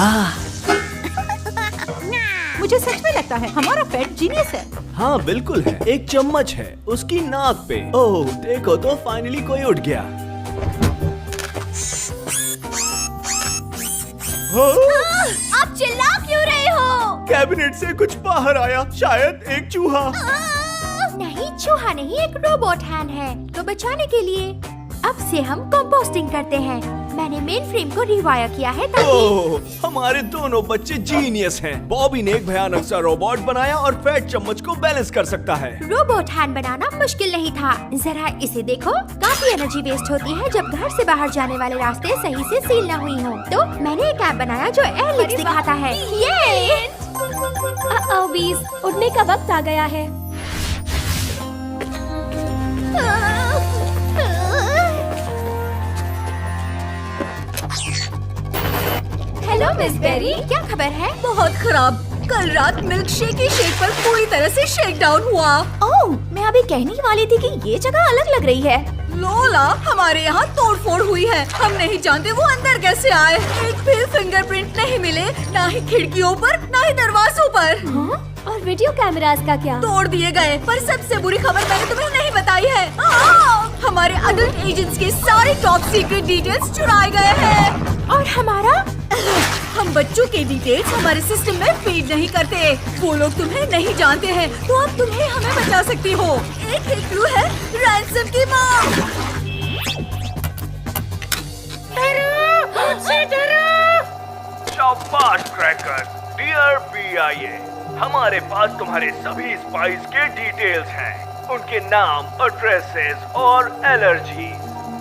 हाँ मुझे सच में लगता है हमारा पेट जीनियस है। हाँ बिल्कुल है। एक चम्मच है उसकी नाक पे। ओह देखो तो फाइनली कोई उठ गया। आप चिल्ला क्यों रहे हो? कैबिनेट से कुछ बाहर आया, शायद एक चूहा। नहीं, चूहा नहीं, एक रोबोट हैंड है। तो बचाने के लिए अब से हम कंपोस्टिंग करते हैं। मैंने मेन फ्रेम को रिवायर किया है ताकि ओह, हमारे दोनों बच्चे जीनियस हैं। बॉबी ने एक भयानक सा रोबोट बनाया और फैट चम्मच को बैलेंस कर सकता है। रोबोट हैंड बनाना मुश्किल नहीं था। जरा इसे देखो, काफी एनर्जी वेस्ट होती है जब घर से बाहर जाने वाले रास्ते सही से सील न हुई हो। तो मैंने एक ऐप बनाया जो एयर लिफ्ट दिखाता है। ये बीस, उड़ने का वक्त आ गया है। हेलो मिस बेरी, क्या खबर है? बहुत खराब। कल रात मिल्क शेक की शेक पर पूरी तरह से शेक डाउन हुआ। ओह, मैं अभी कहने वाली थी कि ये जगह अलग लग रही है। लोला, हमारे यहाँ तोड़फोड़ हुई है। हम नहीं जानते वो अंदर कैसे आए। एक भी फिंगरप्रिंट नहीं मिले, ना ही खिड़कियों पर, ना ही दरवाजों पर। और वीडियो कैमरास का क्या? तोड़ दिए गए। पर सबसे बुरी खबर मैंने तुम्हें नहीं बताई है। हमारे अडल्ट एजेंट्स के सारे टॉप सीक्रेट डिटेल्स चुराए गए हैं। और हमारा? हम बच्चों के डिटेल्स हमारे सिस्टम में फीड नहीं करते। वो लोग तुम्हें नहीं जानते हैं, तो अब तुम्हें हमें बचा सकती हो। एक ही क्लू है, रैंसम की माँ। शाबाश क्रैकर। डियर BIA, हमारे पास तुम्हारे सभी स्पाइस के डिटेल्स हैं, उनके नाम, एड्रेसेस और एलर्जी।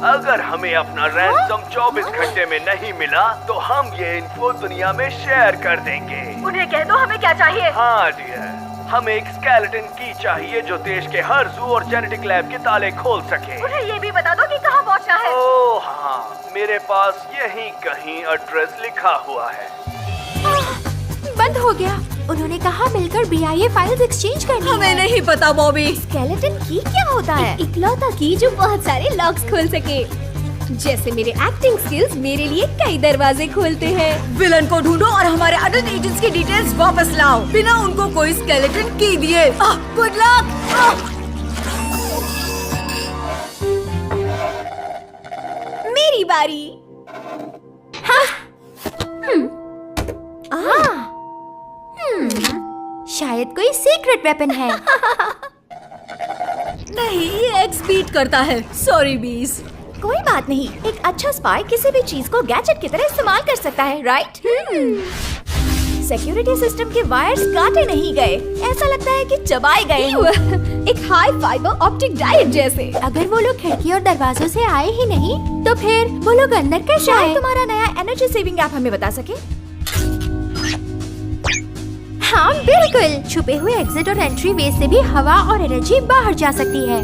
अगर हमें अपना रैंसम 24 घंटे में नहीं मिला तो हम ये इन्फो दुनिया में शेयर कर देंगे। उन्हें कह दो हमें क्या चाहिए। हाँ डियर, हमें एक स्केलेटन की चाहिए जो देश के हर जू और जेनेटिक लैब के ताले खोल सके। उन्हें ये भी बता दो कि कहाँ पहुँचना है। ओह हाँ, मेरे पास यही कहीं एड्रेस लिखा हुआ है। बंद हो गया। उन्होंने कहा मिलकर BIA फाइल्स एक्सचेंज करनी हमें है। नहीं पता बॉबी। स्केलेटन की क्या होता है? इकलौता की जो बहुत सारे लॉक्स खोल सके। जैसे मेरे एक्टिंग स्किल्स मेरे लिए कई दरवाजे खोलते हैं। विलन को ढूंढो और हमारे अडल्ट एजेंट्स की डिटेल्स वापस लाओ बिना उनको कोई स्केलेटन की दिए। Good luck. मेरी बारी। शायद कोई सीक्रेट वेपन है। नहीं, ये एक्सपीड करता है। सॉरी बीस। कोई बात नहीं, एक अच्छा स्पाई किसी भी चीज को गैजेट की तरह इस्तेमाल कर सकता है, राइट? सिक्योरिटी सिस्टम के वायर्स काटे नहीं गए, ऐसा लगता है कि चबाए गए हों। एक हाई फाइबर ऑप्टिक डाइट जैसे। अगर वो लोग खिड़की और दरवाजों से आए ही नहीं, तो फिर वो लोग अंदर कैसे आए? तुम्हारा नया एनर्जी सेविंग ऐप हमें बता सके? हाँ बिल्कुल, छुपे हुए एग्जिट और एंट्री वे से भी हवा और एनर्जी बाहर जा सकती है।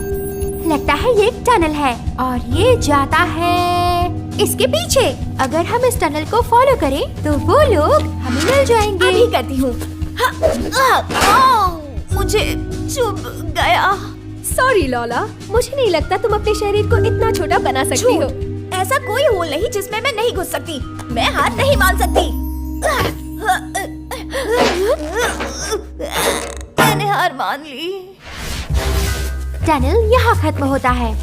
लगता है ये एक टनल है और ये जाता है इसके पीछे। अगर हम इस टनल को फॉलो करें तो वो लोग हमें मिल जाएंगे। अभी करती हूँ। मुझे चुभ गया। सॉरी लॉला, मुझे नहीं लगता तुम अपने शरीर को इतना छोटा बना सकती हो। ऐसा कोई होल नहीं जिसमें मैं नहीं घुस सकती। मैं हार नहीं मान सकती। मैंने हार मान ली। टनल यहाँ खत्म होता है।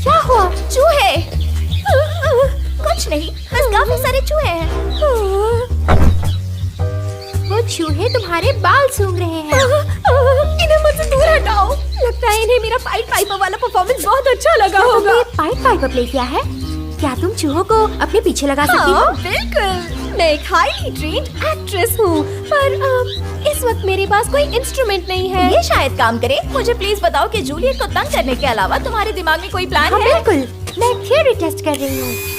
क्या हुआ? चूहे? कुछ नहीं, बस काफी सारे चूहे हैं। वो चूहे तुम्हारे बाल सूंघ रहे हैं। इन्हें मुझसे दूर हटाओ। लगता है इन्हें मेरा पाइट पाइपर वाला परफॉर्मेंस बहुत अच्छा लगा होगा। तुमने पाइट पाइपर प्ले किया है? क्या तुम चूहों को अपने पीछे लगा सकती हो? बिल्कुल, मैं एक हाईली ट्रेन्ड एक्ट्रेस हूँ, पर इस वक्त मेरे पास कोई इंस्ट्रूमेंट नहीं है। ये शायद काम करे। मुझे प्लीज बताओ कि जूलियट को तंग करने के अलावा तुम्हारे दिमाग में कोई प्लान है? बिल्कुल, मैं थियरी टेस्ट कर रही हूँ।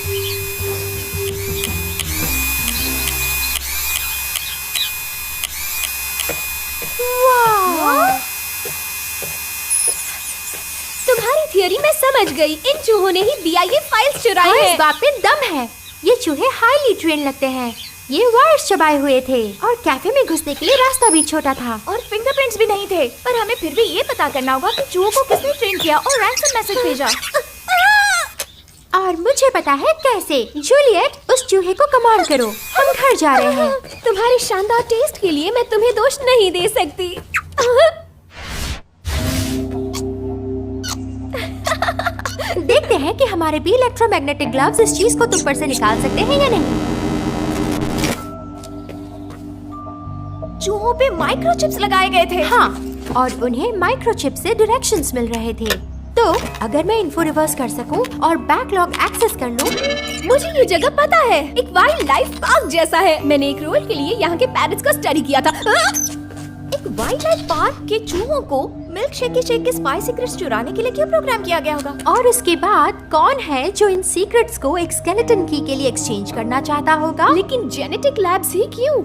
तुम्हारी थियरी मैं समझ गई। इन चूहों ने ही BIA फाइल्स चुराई हाँ, हैं। इस बात में दम है। ये चूहे हाईली ट्रेन लगते हैं। ये वायर्स चबाए हुए थे और कैफे में घुसने के लिए रास्ता भी छोटा था और फिंगरप्रिंट्स भी नहीं थे। पर हमें फिर भी ये पता करना होगा कि चूहों को किसने ट्रेन किया और रैंसम मैसेज भेजा। और मुझे पता है कैसे। जूलियट, उस चूहे को कमांड करो, हम घर जा रहे हैं। तुम्हारे शानदार टेस्ट के लिए मैं तुम्हें दोष नहीं दे सकती। देखते हैं कि हमारे भी इलेक्ट्रोमैग्नेटिक ग्लव्स इस चीज को तुम पर से निकाल सकते हैं या नहीं। चूहों पे माइक्रोचिप्स लगाए गए थे। हाँ, और उन्हें माइक्रोचिप से डायरेक्शंस मिल रहे थे। तो अगर मैं इन्फो रिवर्स कर सकूं और बैकलॉग एक्सेस कर लूं, मुझे ये जगह पता है, एक वाइल्ड लाइफ पार्क जैसा है। मैंने एक रोल के लिए यहाँ के पैरेट्स का स्टडी किया था। एक वाइल्ड लाइफ पार्क के चूहों को मिल्क शेक के स्पाइस सीक्रेट्स चुराने के लिए क्यों प्रोग्राम किया गया होगा? और उसके बाद कौन है जो इन सीक्रेट्स को एक स्केलेटन की के लिए एक्सचेंज करना चाहता होगा? लेकिन जेनेटिक लैब्स ही क्यों?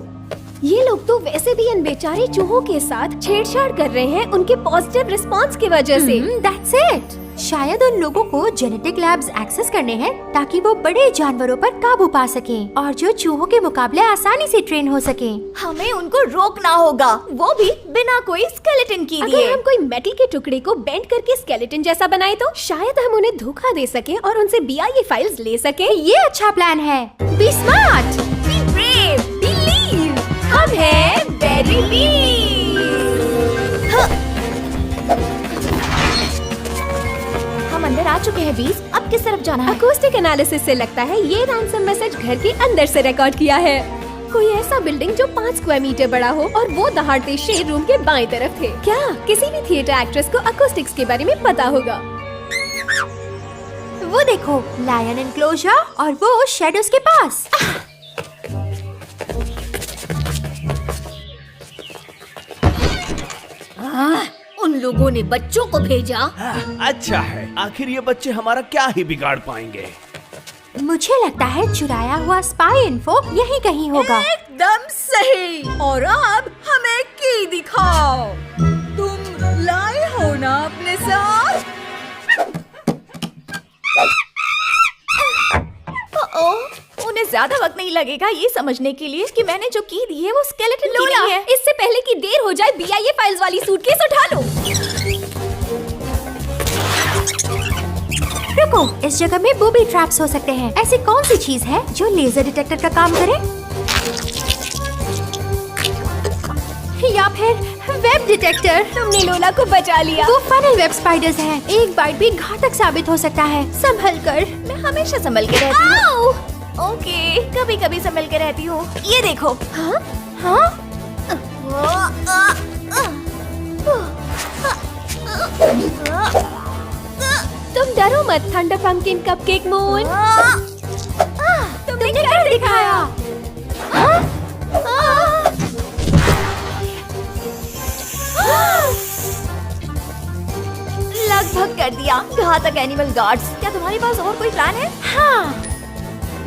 ये लोग तो वैसे भी इन बेचारे चूहों के साथ छेड़छाड़ कर रहे हैं उनके पॉजिटिव रिस्पांस की वजह से। That's it. शायद उन लोगों को जेनेटिक लैब्स एक्सेस करने हैं ताकि वो बड़े जानवरों पर काबू पा सकें और जो चूहों के मुकाबले आसानी से ट्रेन हो सकें। हमें उनको रोकना होगा, वो भी बिना कोई स्केलेटन के दिए। अगर हम कोई मेटल के टुकड़े को बेंड करके स्केलेटन जैसा बनाए तो शायद हम उन्हें धोखा दे सके और उनसे BIA फाइल्स ले सके। ये अच्छा प्लान है। Be smart, be brave, believe। हम हैं Berry Bees। हम अंदर आ चुके हैं बीस। अब किस तरफ जाना है? अकॉस्टिक एनालिसिस से लगता है ये रैंसम मैसेज घर के अंदर से रिकॉर्ड किया है। कोई ऐसा बिल्डिंग जो 5 स्क्वायर मीटर बड़ा हो और वो दहाड़ते शेड रूम के बाएं तरफ थे। क्या किसी भी थिएटर एक्ट्रेस को अकॉस्टिक्स के बारे में पता होगा? वो देखो, लायन एनक्लोजर और वो शैडोज के पास। उन लोगों ने बच्चों को भेजा। अच्छा है, आखिर ये बच्चे हमारा क्या ही बिगाड़ पाएंगे। मुझे लगता है चुराया हुआ स्पाई इन्फो यहीं कहीं होगा। एकदम सही। और अब हमें की दिखाओ। तुम लाए हो ना अपने साथ? उन्हें ज्यादा वक्त नहीं लगेगा ये समझने के लिए कि मैंने जो की दी है वो स्केलेटन की नहीं है। इससे पहले कि देर हो जाए BIA फाइल्स वाली सूटकेस उठा लो। रुको, इस जगह में बूबी ट्रैप्स हो सकते हैं। ऐसी कौन सी चीज है जो लेजर डिटेक्टर का काम करे? या फिर वेब डिटेक्टर? तुमने लोला को बचा लिया। वो फनल वेब स्पाइडर्स हैं। एक बाइट भी घातक साबित हो सकता है। संभल कर। मैं हमेशा संभल के रहती हूँ। ओके, कभी कभी संभल के रहती हूँ। ये देखो। हाँ? हाँ? तुम डरो मत थंडर पंकिन कपकेक मून। तुमने कर दिखाया। लगभग कर दिया। घातक एनिमल गार्ड्स। क्या तुम्हारे पास और कोई प्लान है? हाँ,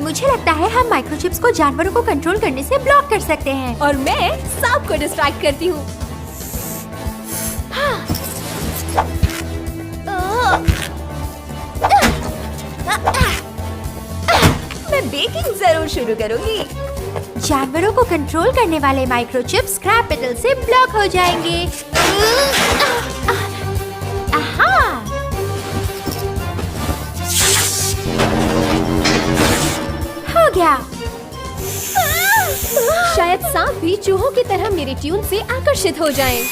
मुझे लगता है हम माइक्रोचिप्स को जानवरों को कंट्रोल करने से ब्लॉक कर सकते हैं। और मैं सांप को डिस्ट्रैक्ट करती हूँ। मैं बेकिंग जरूर शुरू करूँगी। जानवरों को कंट्रोल करने वाले माइक्रोचिप्स स्क्रैप मेटल से ब्लॉक हो जाएंगे। हो गया। शायद सांप भी चूहों की तरह मेरे ट्यून से आकर्षित हो जाएं।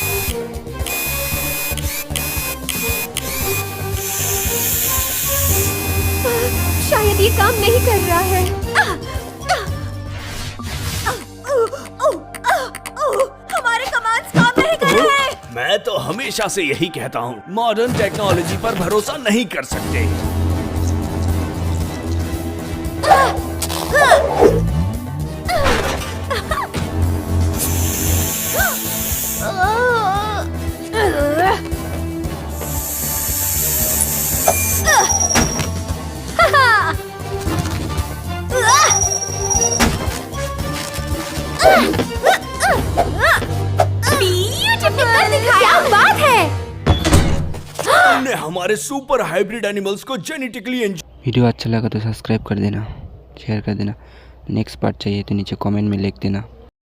शायद ये काम नहीं कर रहा है। हमारे कमांड्स काम नहीं कर रहे हैं। मैं तो हमेशा से यही कहता हूँ, मॉडर्न टेक्नोलॉजी पर भरोसा नहीं कर सकते। क्या बात है? हमने हमारे सुपर हाइब्रिड एनिमल्स को जेनेटिकली वीडियो अच्छा लगा तो सब्सक्राइब कर देना, शेयर कर देना। नेक्स्ट पार्ट चाहिए तो नीचे कमेंट में लिख देना।